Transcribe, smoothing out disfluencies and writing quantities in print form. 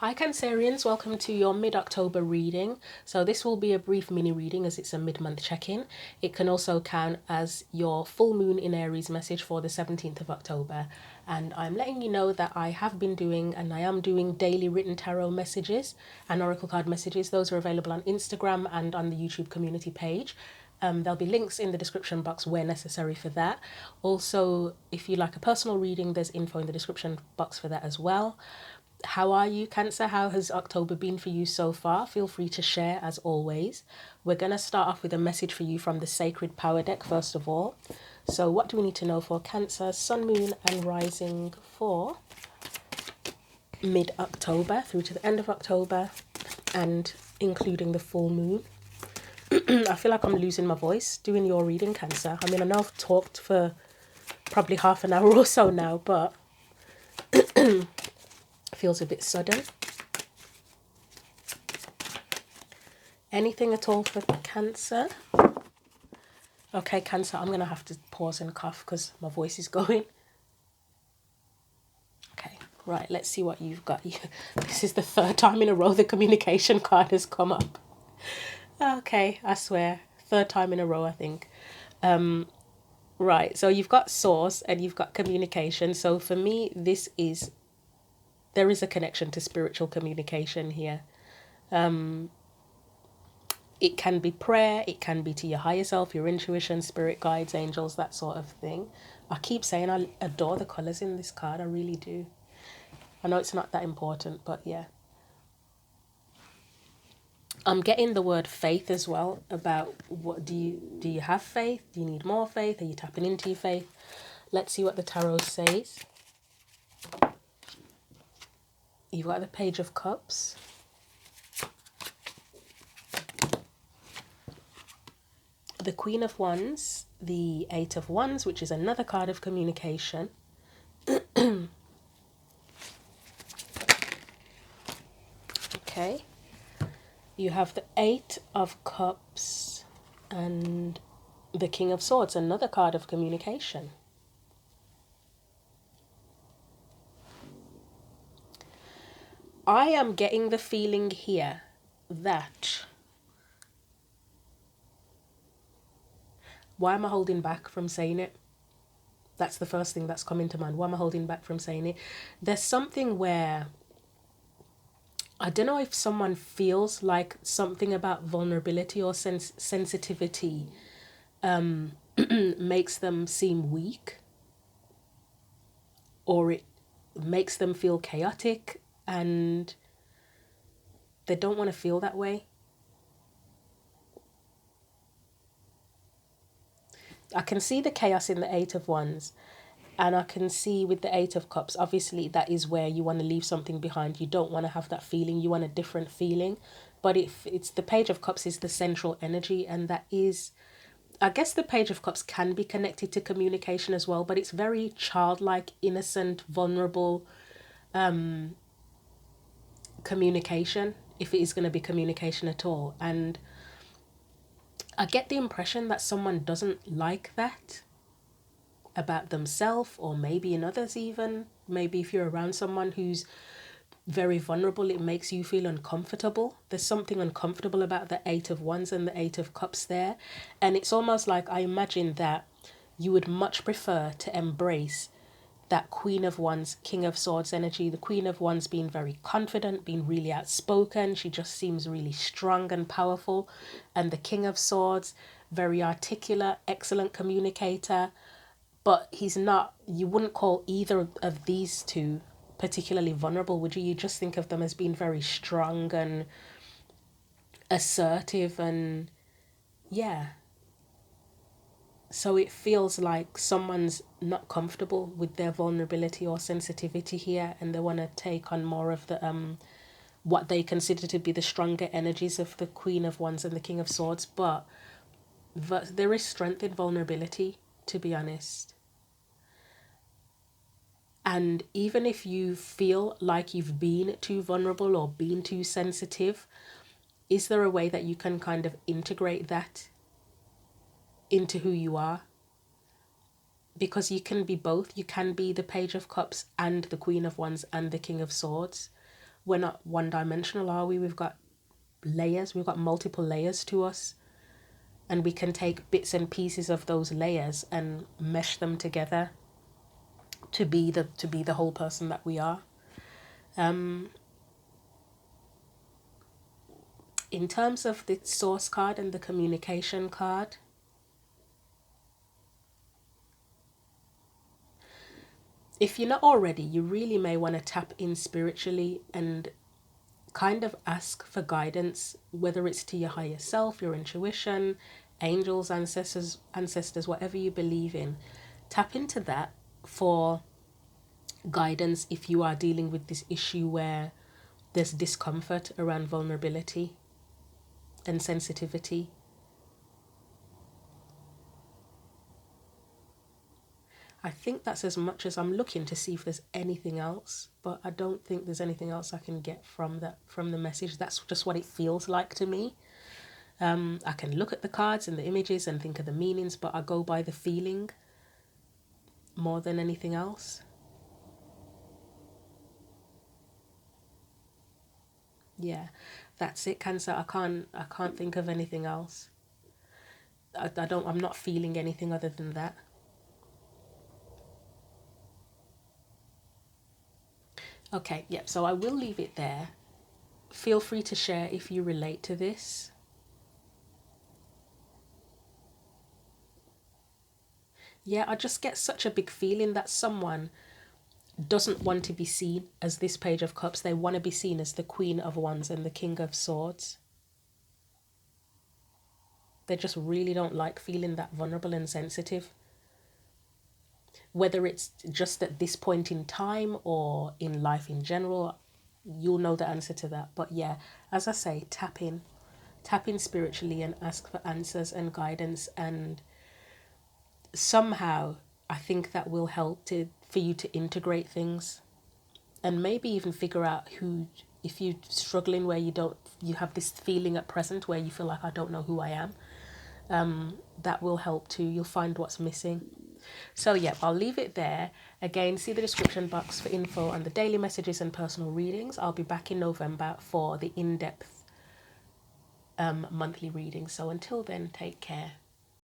Hi Cancerians, welcome to your mid-October reading. So this will be a brief mini reading as it's a mid-month check-in. It can also count as your full moon in Aries message for the 17th of October. And I'm letting you know that I have been doing and I am doing daily written tarot messages and oracle card messages. Those are available on Instagram and on the YouTube community page. There'll be links in the description box where necessary for that. Also, if you like a personal reading, there's info in the description box for that as well. How are you, Cancer? How has October been for you so far? Feel free to share as always. We're going to start off with a message for you from the Sacred Power deck first of all. So what do we need to know for Cancer, Sun, Moon and Rising for mid-October through to the end of October and including the full moon? I feel like I'm losing my voice doing your reading, Cancer. I mean, I know I've talked for probably half an hour or so now, but feels a bit sudden. Anything at all for Cancer? Okay, Cancer, I'm going to have to pause and cough because my voice is going. Okay, right, let's see what you've got. This is the third time in a row the communication card has come up. Okay, I swear. Third time in a row, I think. Right, so you've got source and you've got communication. So for me, there is a connection to spiritual communication here. It can be prayer, it can be to your higher self, your intuition, spirit guides, angels, that sort of thing. I keep saying I adore the colours in this card, I really do. I know it's not that important, but yeah. I'm getting the word faith as well, about what do you have faith? Do you need more faith? Are you tapping into your faith? Let's see what the tarot says. You've got the Page of Cups. The Queen of Wands, the Eight of Wands, which is another card of communication. Okay. You have the Eight of Cups and the King of Swords, another card of communication. I am getting the feeling here that... Why am I holding back from saying it? That's the first thing that's come into mind. Why am I holding back from saying it? There's something where... I don't know if someone feels like something about vulnerability or sensitivity makes them seem weak, or it makes them feel chaotic and they don't want to feel that way. I can see the chaos in the Eight of Wands, and I can see with the Eight of Cups, obviously that is where you want to leave something behind. You don't want to have that feeling, you want a different feeling. But if it's the Page of Cups is the central energy, and that is, I guess the Page of Cups can be connected to communication as well, but it's very childlike, innocent, vulnerable communication, if it is going to be communication at all. And I get the impression that someone doesn't like that about themselves, or maybe in others even. Maybe if you're around someone who's very vulnerable, it makes you feel uncomfortable. There's something uncomfortable about the Eight of Wands and the Eight of Cups there. And it's almost like, I imagine that you would much prefer to embrace that Queen of Wands, King of Swords energy. The Queen of Wands being very confident, being really outspoken. She just seems really strong and powerful. And the King of Swords, very articulate, excellent communicator. But he's not, you wouldn't call either of these two particularly vulnerable, would you? You just think of them as being very strong and assertive and yeah. So it feels like someone's not comfortable with their vulnerability or sensitivity here, and they want to take on more of the what they consider to be the stronger energies of the Queen of Wands and the King of Swords. But there is strength in vulnerability, to be honest. And even if you feel like you've been too vulnerable or been too sensitive, is there a way that you can kind of integrate that into who you are? Because you can be both. You can be the Page of Cups and the Queen of Wands and the King of Swords. We're not one dimensional, are we? We've got layers, we've got multiple layers to us. And we can take bits and pieces of those layers and mesh them together to be the whole person that we are. In terms of the source card and the communication card, if you're not already, you really may want to tap in spiritually and kind of ask for guidance, whether it's to your higher self, your intuition, angels, ancestors, whatever you believe in. Tap into that for guidance if you are dealing with this issue where there's discomfort around vulnerability and sensitivity. I think that's as much as I'm looking to see if there's anything else, but I don't think there's anything else I can get from the message. That's just what it feels like to me. I can look at the cards and the images and think of the meanings, but I go by the feeling more than anything else. Yeah, that's it, Cancer. I can't think of anything else. I'm not feeling anything other than that. Okay, yep, so I will leave it there. Feel free to share if you relate to this. Yeah, I just get such a big feeling that someone doesn't want to be seen as this Page of Cups. They want to be seen as the Queen of Wands and the King of Swords. They just really don't like feeling that vulnerable and sensitive. Whether it's just at this point in time or in life in general, you'll know the answer to that. But yeah, as I say, tap in spiritually and ask for answers and guidance, and somehow I think that will help for you to integrate things, and maybe even figure out who, if you're struggling where you have this feeling at present where you feel like, I don't know who I am, that will help too. You'll find what's missing. So yeah, I'll leave it there. Again, see the description box for info on the daily messages and personal readings. I'll be back in November for the in-depth monthly reading. So until then, take care.